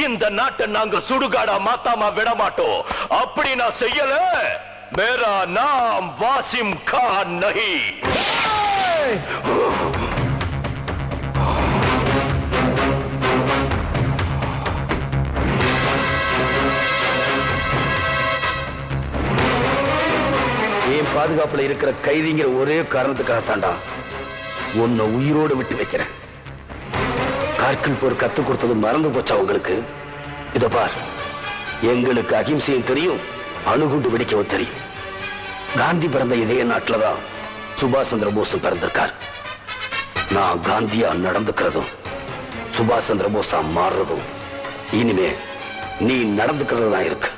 இந்த நாட்டை நாங்க சுடுகாடா மாத்தாம விட மாட்டோம். அப்படி நான் செய்யல, மேரா நாம் வாசிம் கான் நஹி. என் பாதுகாப்புல இருக்கிற கைதிங்கிற ஒரே காரணத்துக்காக தாண்டா உன்னை உயிரோடு விட்டு வைக்கிறேன். கார்கில் போர் கத்து கொடுத்தது மறந்து போச்சா உங்களுக்கு? இத பார், எங்களுக்கு அகிம்சையும் தெரியும், அணுகுண்டு வெடிக்கவும் தெரியும். காந்தி பிறந்த இதே நாட்டில்தான் சுபாஷ் சந்திர போஸும் பிறந்திருக்கார். நான் காந்தியா நடந்துக்கிறதும் சுபாஷ் சந்திர போஸா மாறுறதும் இனிமே நீ நடந்துக்கிறது தான் இருக்கு.